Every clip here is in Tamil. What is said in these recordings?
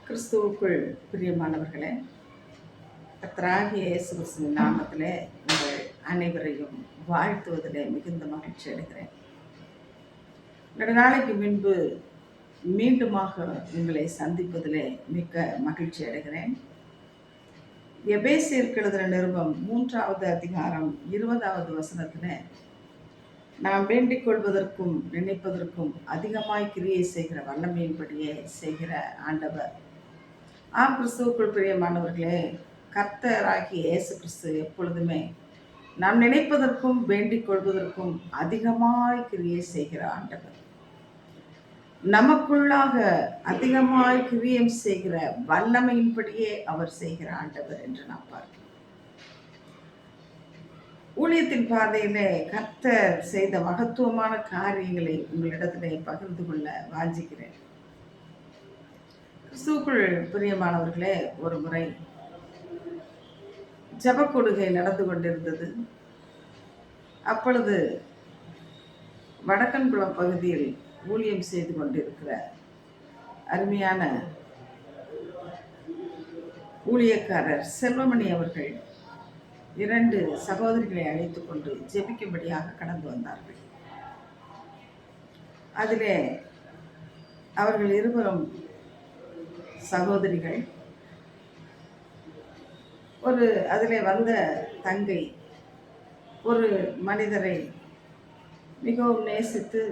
கிறிஸ்துவுக்குள் பிரியமானவர்களே, கர்த்தராகிய இயேசு கிறிஸ்துவின் நாமத்திலே உங்கள் அனைவரையும் வாழ்த்துவதிலே மிகுந்த மகிழ்ச்சி அடைகிறேன். நாளைக்கு முன்பு மீண்டுமாக உங்களை சந்திப்பதிலே மிக்க மகிழ்ச்சி அடைகிறேன். எபேசியருக்கு எழுதின நிருபம் 3வது அதிகாரம் 20வது வசனத்திலே, நாம் வேண்டிக் கொள்வதற்கும் நினைப்பதற்கும் அதிகமாய் கிரியை செய்கிற வல்லமையின்படியே செய்கிற ஆண்டவர். கிறிஸ்துவுக்குள் பிரியமானவர்களே, கர்த்தராகிய இயேசு கிறிஸ்து எப்பொழுதுமே நாம் நினைப்பதற்கும் வேண்டிக் கொள்வதற்கும் அதிகமாய் கிரியை செய்கிற ஆண்டவர். நமக்குள்ளாக அதிகமாய் கிரியம் செய்கிற வல்லமையின்படியே அவர் செய்கிற ஆண்டவர் என்று நாம் பார்க்கிறோம். ஊழியத்தின் பாதையிலே கர்த்தர் செய்த மகத்துவமான காரியங்களை உங்களிடத்திலே பகிர்ந்து கொள்ள வாஞ்சிக்கிறேன். கிறிஸ்துவுக்குள் பிரியமானவர்களே, ஒரு முறை ஜெப கொடுகை நடந்து கொண்டிருந்தது. அப்பொழுது வடக்கன்குளம் பகுதியில் ஊழியம் செய்து கொண்டிருக்கிற அருமையான ஊழியக்காரர் செல்வமணி அவர்கள் 2 சகோதரிகளை அழைத்து கொண்டு ஜெபிக்கும்படியாக கடந்து வந்தார்கள். அதிலே அவர்கள் இருவரும் சகோதரிகள். அதிலே வந்த தங்கை ஒரு மனிதரை மிகவும் நேசித்து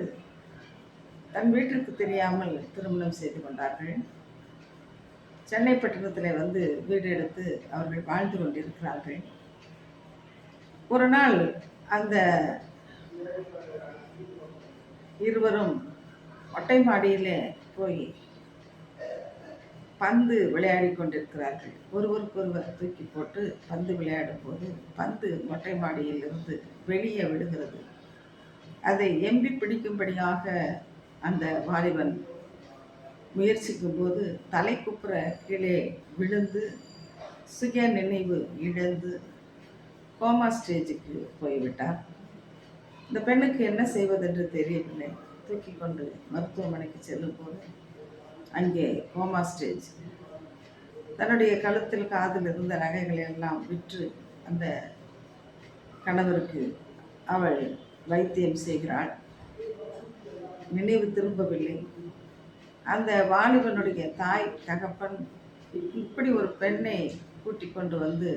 தன் வீட்டிற்கு தெரியாமல் திருமணம் செய்து கொண்டார்கள். சென்னை பட்டணத்தில் வந்து வீடு எடுத்து அவர்கள் வாழ்ந்து கொண்டிருக்கிறார்கள். ஒரு நாள் அந்த இருவரும் மொட்டை மாடியிலே போய் பந்து விளையாடி கொண்டிருக்கிறார்கள். ஒருவருக்கொருவர் தூக்கி போட்டு பந்து விளையாடும் போது பந்து மொட்டை மாடியிலிருந்து வெளியே விடுகிறது. அதை எம்பி பிடிக்கும்படியாக அந்த வாலிபன் முயற்சிக்கும் போது தலை குப்புற கீழே விழுந்து சுய நினைவு இழந்து கோமா ஸ்டேஜுக்கு போய்விட்டார். இந்த பெண்ணுக்கு என்ன செய்வதென்று தெரியவில்லை. தூக்கி கொண்டு மருத்துவமனைக்கு செல்லும் போது அங்கே கோமா ஸ்டேஜ். தன்னுடைய கழுத்தில் காதில் இருந்த நகைகளை எல்லாம் விற்று அந்த கணவருக்கு அவள் வைத்தியம் செய்கிறாள். நினைவு திரும்பவில்லை. அந்த வாலிபனுடைய தாய் தகப்பன் இப்படி ஒரு பெண்ணை கூட்டிக் கொண்டு வந்து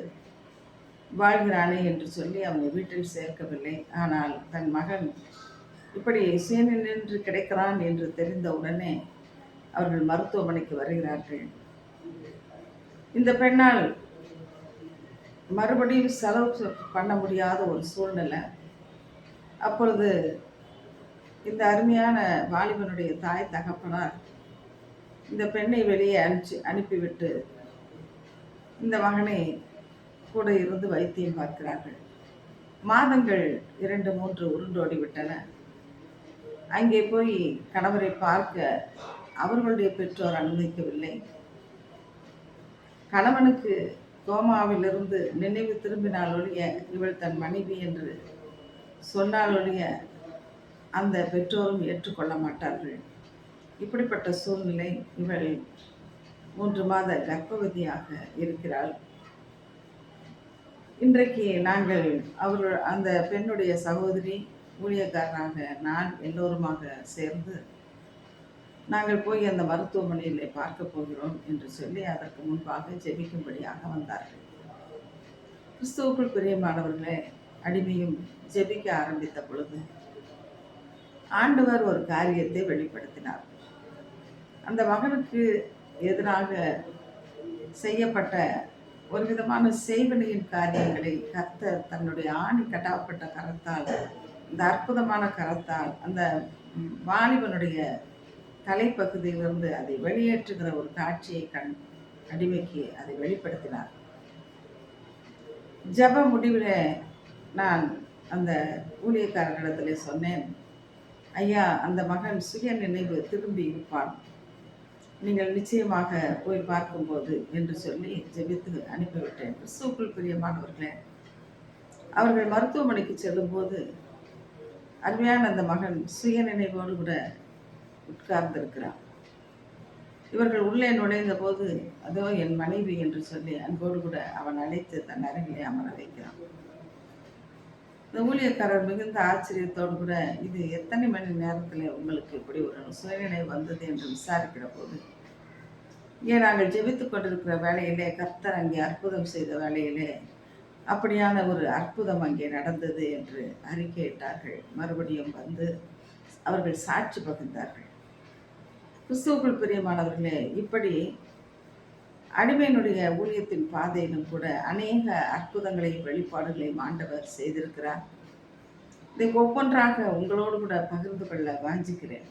வாழ்கிறானே என்று சொல்லி அவனை வீட்டில் சேர்க்கவில்லை. ஆனால் தன் மகன் இப்படி நின்று கிடைக்கிறான் என்று தெரிந்த உடனே அவர்கள் மருத்துவமனைக்கு வருகிறார்கள். இந்த பெண்ணால் மறுபடியும் செலவு பண்ண முடியாத ஒரு சூழ்நிலை. அப்பொழுது இந்த அருமையான வாலிபனுடைய தாய் தகப்பனார் இந்த பெண்ணை வெளியே அனுப்பிவிட்டு இந்த மகனை கூட இருந்து வைத்தியம் பார்க்கிறார்கள். மாதங்கள் 2-3 உருண்டோடி விட்டன. அங்கே போய் கணவரை பார்க்க அவர்களுடைய பெற்றோர் அனுமதிக்கவில்லை. கணவனுக்கு கோமாவிலிருந்து நினைவு திரும்பினாலொழிய இவள் தன் மனைவி என்று சொன்னாலொழிய அந்த பெற்றோரும் ஏற்றுக்கொள்ள மாட்டார்கள். இப்படிப்பட்ட சூழ்நிலை. இவள் 3 மாத கர்ப்பவதியாக இருக்கிறாள். இன்றைக்கு நாங்கள் அந்த பெண்ணுடைய சகோதரி, ஊழியக்காரனாக நான் எல்லோருமாக சேர்ந்து நாங்கள் போய் அந்த மருத்துவமனையில் பார்க்க போகிறோம் என்று சொல்லி அதற்கு முன்பாக ஜெபிக்கும்படியாக வந்தார்கள். கிறிஸ்துவுக்குள் பிரியமானவர்களே, அடிமையும் ஜெபிக்க ஆரம்பித்த பொழுது ஆண்டவர் ஒரு காரியத்தை வெளிப்படுத்தினார். அந்த மகனுக்கு எதிராக செய்யப்பட்ட ஒரு விதமான செய்வனையின் காரியங்களை கர்த்தர் தன்னுடைய ஆணி கட்டாப்பட்ட கரத்தால், இந்த அற்புதமான கரத்தால் அந்த வாலிபனுடைய தலைப்பகுதியிலிருந்து அதை வெளியேற்றுகிற ஒரு காட்சியை அடிமைக்கு அதை வெளிப்படுத்தினார். ஜெப முடிவில் நான் அந்த ஊழியக்காரர்களிடத்தில் சொன்னேன், ஐயா, அந்த மகன் சுய நினைவு திரும்பி இருப்பான், நீங்கள் நிச்சயமாக போய் பார்க்கும்போது என்று சொல்லி ஜெபித்து அனுப்பிவிட்டேன். கிறிஸ்துவுக்குள் பிரியமானவர்களே, அவர்கள் மருத்துவமனைக்கு செல்லும்போது அருமையான அந்த மகன் சுய நினைவோடு கூட உட்கார்ந்திருக்கிறான். இவர்கள் உள்ளே நுழைந்த போது, அதோ என் மனைவி என்று சொல்லி அன்போடு கூட அவன் அழைத்து தன் அருகிலே அமர வைக்கிறான். இந்த ஊழியக்காரர் மிகுந்த ஆச்சரியத்தோடு கூட, இது எத்தனை மணி நேரத்தில் உங்களுக்கு இப்படி ஒரு சுயநிலை வந்தது என்று விசாரிக்கிற போது, இங்கே நாங்கள் ஜெபித்துக் கொண்டிருக்கிற வேளையிலே, கர்த்தர் அங்கே அற்புதம் செய்த வேளையிலே அப்படியான ஒரு அற்புதம் அங்கே நடந்தது என்று அறிக்கையிட்டார்கள். மறுபடியும் வந்து அவர்கள் சாட்சி பகிர்ந்தார்கள். கிறிஸ்துவுக்குள் பிரியமானவர்களே, இப்படி அடிமையினுடைய ஊழியத்தின் பாதையிலும் கூட அநேக அற்புதங்களையும் வெளிப்பாடுகளையும் ஆண்டவர் செய்திருக்கிறார். இதை ஒவ்வொன்றாக உங்களோடு கூட பகிர்ந்து கொள்ள வாஞ்சிக்கிறேன்.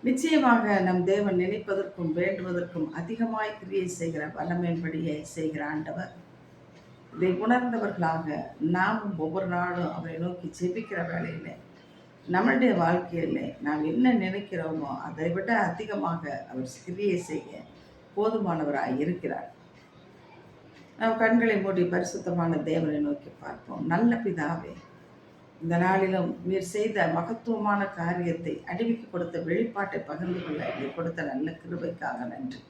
நிச்சயமாக நம் தேவன் நினைப்பதற்கும் வேண்டுவதற்கும் அதிகமாய் கிரியை செய்கிற வல்லமையின்படியே செய்கிற ஆண்டவர். இதை உணர்ந்தவர்களாக நாமும் ஒவ்வொரு நாளும் அவரை நோக்கி ஜெபிக்கிற வேளையிலே நம்மளுடைய வாழ்க்கையில் நாம் என்ன நினைக்கிறோமோ அதை விட அதிகமாக அவர் கிரியை செய்ய போதுமானவராய் இருக்கிறார். நாம் கண்களை மூடி பரிசுத்தமான தேவனை நோக்கி பார்ப்போம். நல்ல பிதாவே, இந்த நாளிலும் நீர் செய்த மகத்துவமான காரியத்தை அடிமைக்கு கொடுத்த வெளிப்பாட்டை பகிர்ந்து கொள்ள நீர் கொடுத்த நல்ல கிருபைக்காக நன்றி.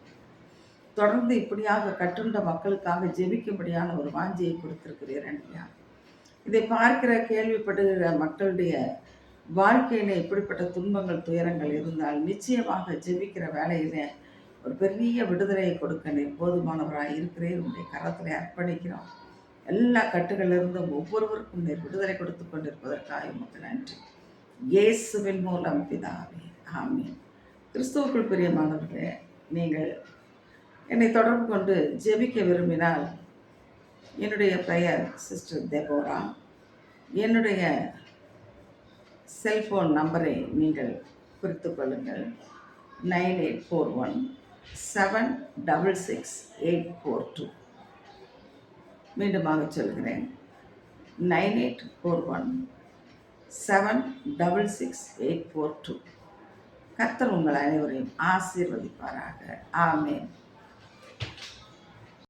தொடர்ந்து இப்படியாக கற்றுண்ட மக்களுக்காக ஜெபிக்கும்படியான ஒரு வாஞ்சியை கொடுத்திருக்கிறீர் ஐயா. இதை பார்க்கிற கேள்விப்படுகிற மக்களுடைய வாழ்க்கையில இப்படிப்பட்ட துன்பங்கள் துயரங்கள் இருந்தால் நிச்சயமாக ஜெபிக்கிற வேலையில ஒரு பெரிய விடுதலையை கொடுக்க நீர் போதுமானவராக இருக்கிறேன். உங்களுடைய கரத்தில் அர்ப்பணிக்கிறோம். எல்லா கட்டுகளிலிருந்தும் ஒவ்வொருவருக்கும் நீர் விடுதலை கொடுத்து கொண்டிருப்பதற்காக உமக்கு நன்றி. இயேசுவின் மூலம் பிதாவே, ஆமீன். கிறிஸ்துவுக்குள் பிரியமானவர்களே, நீங்கள் என்னை தொடர்பு கொண்டு ஜெபிக்க விரும்பினால் என்னுடைய பெயர் சிஸ்டர் தெபோரா. என்னுடைய செல்ஃபோன் நம்பரை நீங்கள் குறித்து கொள்ளுங்கள். 9841-766-842. மீண்டுமாக சொல்கிறேன், 9841-766-842. கர்த்தர் உங்கள் அனைவரையும் ஆசீர்வதிப்பாராக. ஆமென்.